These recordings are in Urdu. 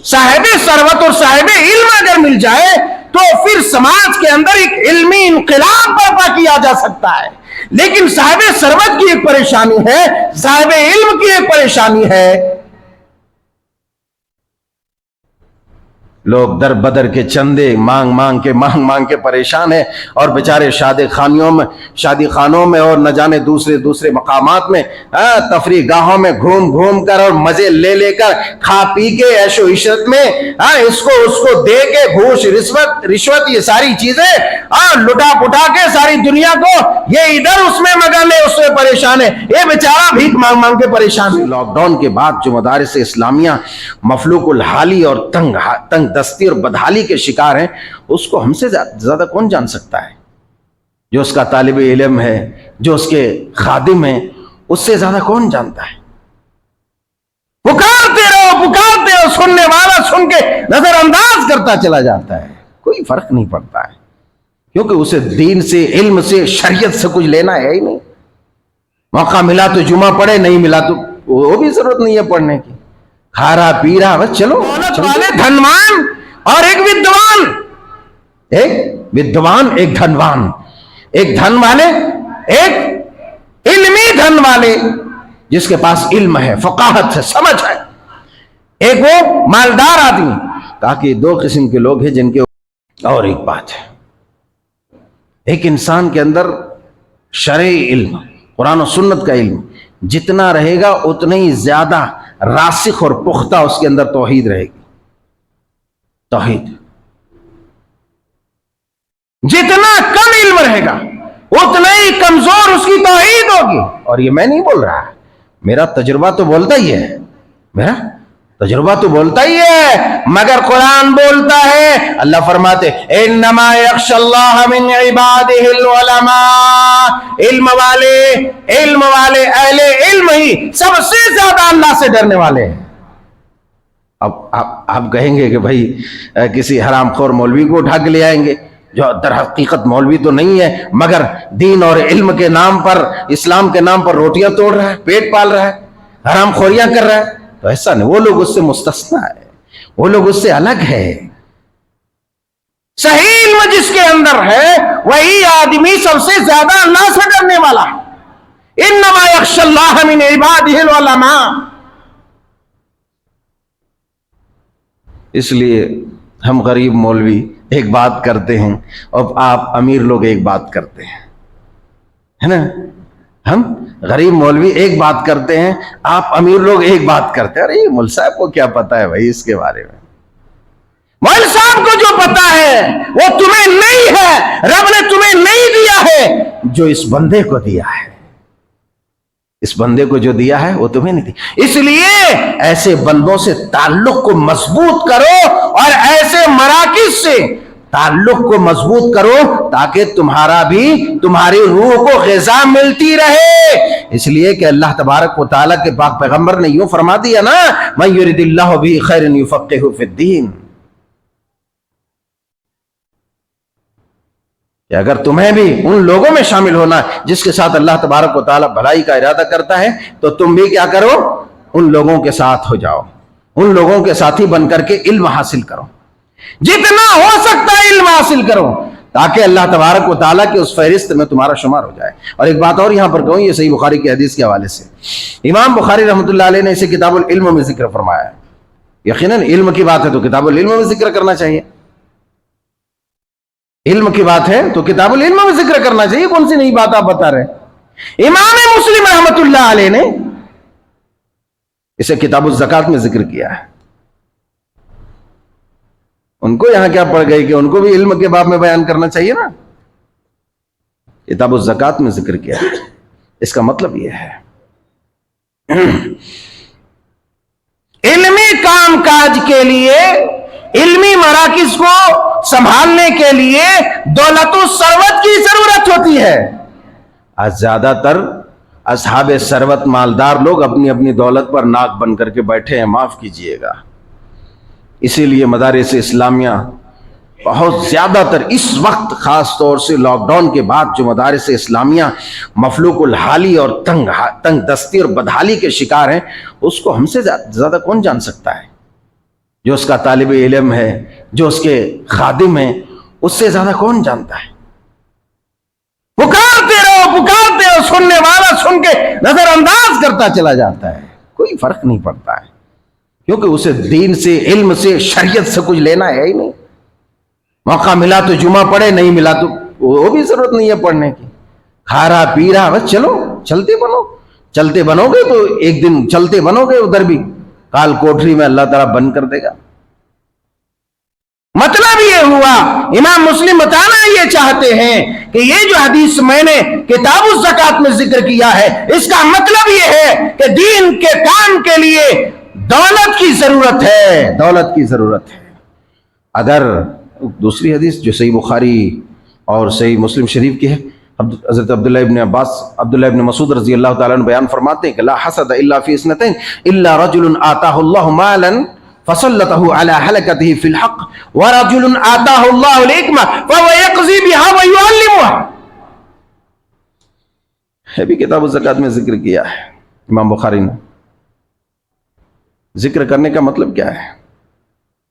صاحب ثروت اور صاحب علم اگر مل جائے تو پھر سماج کے اندر ایک علمی انقلاب برپا کیا جا سکتا ہے. لیکن صاحب ثروت کی ایک پریشانی ہے, صاحب علم کی ایک پریشانی ہے. لوگ در بدر کے چندے مانگ مانگ کے پریشان ہیں, اور بیچارے شادی خانوں میں اور نہ جانے دوسرے مقامات میں تفریح گاہوں میں گھوم کر اور مزے لے کر کھا پی کے عیش و عشرت میں اس کو دے کے گھوش رشوت یہ ساری چیزیں لٹا پٹا کے ساری دنیا کو یہ ادھر اس میں مگن ہے, اس میں پریشان ہے. یہ بیچارہ بھیک مانگ کے پریشان ہے. لاک ڈاؤن کے بعد جو مدارس اسلامیہ مفلوق الحالی اور تنگ دستی اور بدحالی کے شکار ہیں, اس کو ہم سے زیادہ کون جان سکتا ہے؟ جو اس کا طالب علم ہے, جو اس کے خادم ہیں, اس سے زیادہ کون جانتا ہے؟ پکارتے رہو, سننے والا سن کے نظر انداز کرتا چلا جاتا ہے. کوئی فرق نہیں پڑتا ہے, کیونکہ اسے دین سے, علم سے, شریعت سے کچھ لینا ہے ہی نہیں. موقع ملا تو جمعہ پڑھے, نہیں ملا تو وہ بھی ضرورت نہیں ہے پڑھنے کی. کھا رہا پی رہا بس چلو. والے دھنوان اور ایک ودوان, ایک دھنوان, ایک دھن والے, ایک علمی دھن والے جس کے پاس علم ہے, فقاہت ہے, سمجھ ہے. ایک وہ مالدار آدمی. تاکہ دو قسم کے لوگ ہیں جن کے. اور ایک بات ہے, ایک انسان کے اندر شرعی علم, قرآن و سنت کا علم جتنا رہے گا اتنا ہی زیادہ راسخ اور پختہ اس کے اندر توحید رہے گی. توحید جتنا کم علم رہے گا اتنا ہی کمزور اس کی توحید ہوگی. اور یہ میں نہیں بول رہا, میرا تجربہ تو بولتا ہی ہے, مگر قرآن بولتا ہے, اللہ فرماتے انما یخشی اللہ من عبادہ العلماء. علم والے اہل علم ہی سب سے زیادہ اللہ سے ڈرنے والے ہیں. اب آپ کہیں گے کہ بھائی کسی حرام خور مولوی کو اٹھا کے لے آئیں گے جو در حقیقت مولوی تو نہیں ہے, مگر دین اور علم کے نام پر, اسلام کے نام پر روٹیاں توڑ رہا ہے, پیٹ پال رہا ہے, حرام خوریاں کر رہا ہے. تو ایسا نہیں, وہ لوگ اس سے مستثنا ہے, وہ لوگ اس سے الگ ہے. صحیح علم جس کے اندر ہے وہی آدمی سب سے زیادہ اللہ سے ڈرنے والا ہے. انما یخشی اللہ من عبادہ العلماء. اس لیے ہم غریب مولوی ایک بات کرتے ہیں اور آپ امیر لوگ ایک بات کرتے ہیں, ہے نا. ہم غریب مولوی ایک بات کرتے ہیں, آپ امیر لوگ ایک بات کرتے ہیں. ارے یہ مول صاحب کو کیا پتا ہے بھائی اس کے بارے میں؟ مول صاحب کو جو پتا ہے وہ تمہیں نہیں ہے, رب نے تمہیں نہیں دیا ہے جو اس بندے کو دیا ہے. اس بندے کو جو دیا ہے وہ تمہیں نہیں دیا. اس لیے ایسے بندوں سے تعلق کو مضبوط کرو اور ایسے مراکز سے تعلق کو مضبوط کرو تاکہ تمہاری روح کو غذا ملتی رہے. اس لیے کہ اللہ تبارک و تعالیٰ کے پاک پیغمبر نے یوں فرما دیا نا, من یرد اللہ بہ خیرا یفقہہ فی الدین. کہ اگر تمہیں بھی ان لوگوں میں شامل ہونا جس کے ساتھ اللہ تبارک و تعالیٰ بھلائی کا ارادہ کرتا ہے تو تم بھی کیا کرو, ان لوگوں کے ساتھ ہو جاؤ, ان لوگوں کے ساتھی بن کر کے علم حاصل کرو, جتنا ہو سکتا ہے علم حاصل کرو تاکہ اللہ تبارک و تعالیٰ کی اس فہرست میں تمہارا شمار ہو جائے. اور ایک بات اور یہاں پر کہوں, یہ صحیح بخاری کی حدیث کے حوالے سے امام بخاری رحمۃ اللہ علیہ نے اسے کتاب العلم میں ذکر فرمایا ہے. یقیناً علم کی بات ہے تو کتاب العلم میں ذکر کرنا چاہیے. علم کی بات ہے تو کتاب العلم میں ذکر کرنا چاہیے. کون سی نئی بات آپ بتا رہے ہیں؟ امام مسلم رحمۃ اللہ علیہ نے اسے کتاب الزکات میں ذکر کیا ہے. ان کو یہاں کیا پڑ گئی کہ ان کو بھی علم کے باب میں بیان کرنا چاہیے نا. کتاب الزکات میں ذکر کیا ہے. اس کا مطلب یہ ہے علمی کام کاج کے لیے, علمی مراکز کو سنبھالنے کے لیے دولت و ثروت کی ضرورت ہوتی ہے. آج زیادہ تر اصحاب ثروت مالدار لوگ اپنی اپنی دولت پر ناک بن کر کے بیٹھے ہیں, معاف کیجئے گا. اسی لیے مدارس اسلامیہ بہت زیادہ تر اس وقت, خاص طور سے لاک ڈاؤن کے بعد, جو مدارس اسلامیہ مفلوق الحالی اور تنگ دستی اور بدحالی کے شکار ہیں, اس کو ہم سے زیادہ کون جان سکتا ہے؟ جو اس کا طالب علم ہے، جو اس کے خادم ہیں، اس سے زیادہ کون جانتا ہے؟ پکارتے رہو، سننے والا سن کے نظر انداز کرتا چلا جاتا ہے، کوئی فرق نہیں پڑتا ہے، کیونکہ اسے دین سے، علم سے، شریعت سے کچھ لینا ہے ہی نہیں۔ موقع ملا تو جمعہ پڑھے، نہیں ملا تو وہ بھی ضرورت نہیں ہے پڑھنے کی، کھا رہا پی رہا، بس چلو چلتے بنو، چلتے بنو گے تو ایک دن چلتے بنو گے ادھر بھی، کال کوٹری میں اللہ تعالیٰ بند کر دے گا۔ مطلب یہ ہوا، امام مسلم بتانا یہ چاہتے ہیں کہ یہ جو حدیث میں نے کتاب الزکات میں ذکر کیا ہے، اس کا مطلب یہ ہے کہ دین کے کام کے لیے دولت کی ضرورت ہے، دولت کی ضرورت ہے۔ اگر دوسری حدیث جو صحیح بخاری اور صحیح مسلم شریف کی ہے، حضرت عبداللہ ابن مسعود رضی اللہ تعالیٰ عنہ بیان فرماتے ہیں کہ لا حسد الا فی اثنتین الا رجل آتاہ اللہ مالا فسلطہ علی حلقتہ فی الحق ورجل آتاہ اللہ الحکمہ فهو یقضی بها ویعلمها۔ ہے بھی کتاب الزکات میں ذکر کیا ہے امام بخاری نے۔ ذکر کرنے کا مطلب کیا ہے؟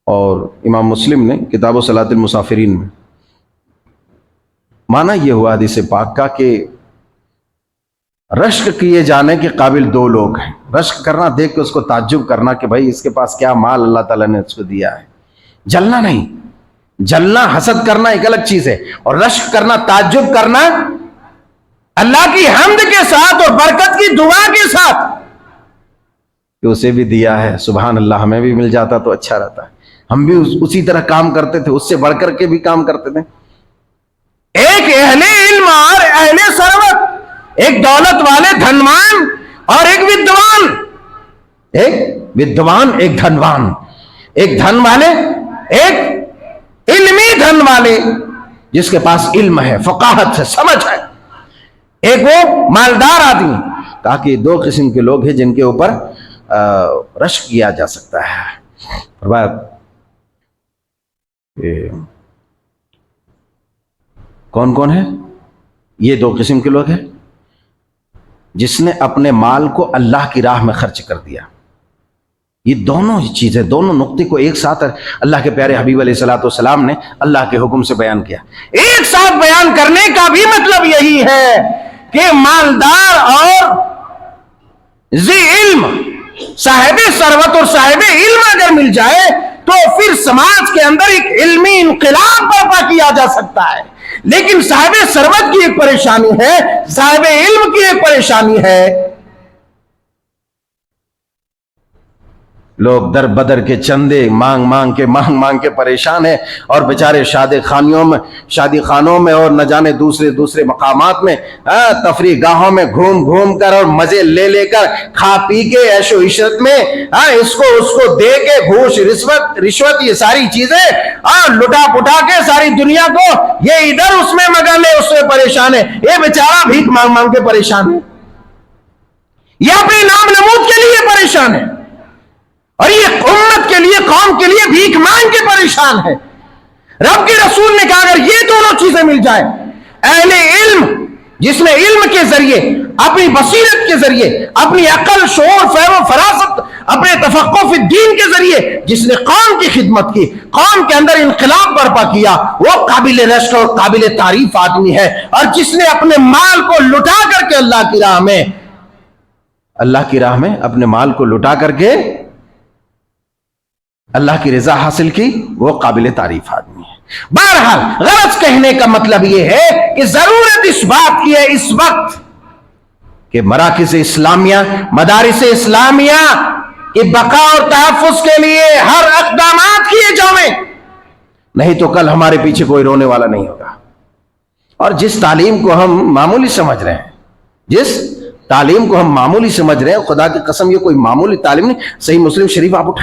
اور امام مسلم نے کتاب صلاۃ المسافرین میں معنی یہ ہوا حدیث پاک کا کہ رشک کیے جانے کے قابل دو لوگ ہیں۔ رشک کرنا، دیکھ کے اس کو تعجب کرنا کہ بھائی اس کے پاس کیا مال اللہ تعالیٰ نے اس کو دیا ہے، جلنا نہیں۔ جلنا، حسد کرنا ایک الگ چیز ہے، اور رشک کرنا، تعجب کرنا اللہ کی حمد کے ساتھ اور برکت کی دعا کے ساتھ کہ اسے بھی دیا ہے، سبحان اللہ، ہمیں بھی مل جاتا تو اچھا رہتا ہے، ہم بھی اسی طرح کام کرتے تھے، اس سے بڑھ کر کے بھی کام کرتے تھے۔ ایک اہل علم اور اہل ثروت، ایک دولت والے دھنوان اور ایک ودوان، ایک ودوان ایک دھنوان، ایک دھن والے ایک علمی دھن والے جس کے پاس علم ہے، فقاہت ہے، سمجھ ہے، ایک وہ مالدار آدمی۔ کہا کہ دو قسم کے لوگ ہیں جن کے اوپر رشک کیا جا سکتا ہے۔ کون کون ہے؟ یہ دو قسم کے لوگ ہیں، جس نے اپنے مال کو اللہ کی راہ میں خرچ کر دیا۔ یہ دونوں چیزیں، دونوں نقطے کو ایک ساتھ اللہ کے پیارے حبیب علیہ الصلوۃ والسلام نے اللہ کے حکم سے بیان کیا۔ ایک ساتھ بیان کرنے کا بھی مطلب یہی ہے کہ مالدار اور ذی علم، صاحب ثروت اور صاحب علم اگر مل جائے تو پھر سماج کے اندر ایک علمی انقلاب برپا کیا جا سکتا ہے۔ لیکن صاحب ثروت کی ایک پریشانی ہے، صاحب علم کی ایک پریشانی ہے، لوگ در بدر کے چندے مانگ مانگ کے پریشان ہیں، اور بیچارے شادی خانوں میں اور نہ جانے دوسرے مقامات میں، تفریح گاہوں میں گھوم کر اور مزے لے کر، کھا پی کے عیش و عشرت میں اس کو دے کے گھوش رشوت یہ ساری چیزیں لٹا پٹا کے ساری دنیا کو یہ ادھر اس میں مگن ہے، اس میں پریشان ہے۔ یہ بیچارہ بھیک مانگ کے پریشان ہے، یہ اپنے نام نمود کے لیے پریشان ہے، اور یہ امت کے لیے، قوم کے لیے بھیک مانگ کے پریشان ہے۔ رب کے رسول نے کہا اگر یہ دونوں چیزیں مل جائیں، اہل علم جس نے علم کے ذریعے، اپنی بصیرت کے ذریعے، اپنی عقل، شعور، فہم و فراست، اپنے تفقہ فی الدین کے ذریعے جس نے قوم کی خدمت کی، قوم کے اندر انقلاب برپا کیا، وہ قابل رشک اور قابل تعریف آدمی ہے۔ اور جس نے اپنے مال کو لٹا کر کے اللہ کی راہ میں اپنے مال کو لٹا کر کے اللہ کی رضا حاصل کی، وہ قابل تعریف آدمی ہے۔ بہرحال غرض کہنے کا مطلب یہ ہے کہ ضرورت اس بات کی ہے اس وقت کہ مراکز اسلامیہ، مدارس اسلامیہ کی بقا اور تحفظ کے لیے ہر اقدامات کیے جائیں، نہیں تو کل ہمارے پیچھے کوئی رونے والا نہیں ہوگا۔ اور جس تعلیم کو ہم معمولی سمجھ رہے ہیں، خدا کی قسم یہ کوئی معمولی تعلیم نہیں۔ صحیح مسلم شریف آپ اٹھا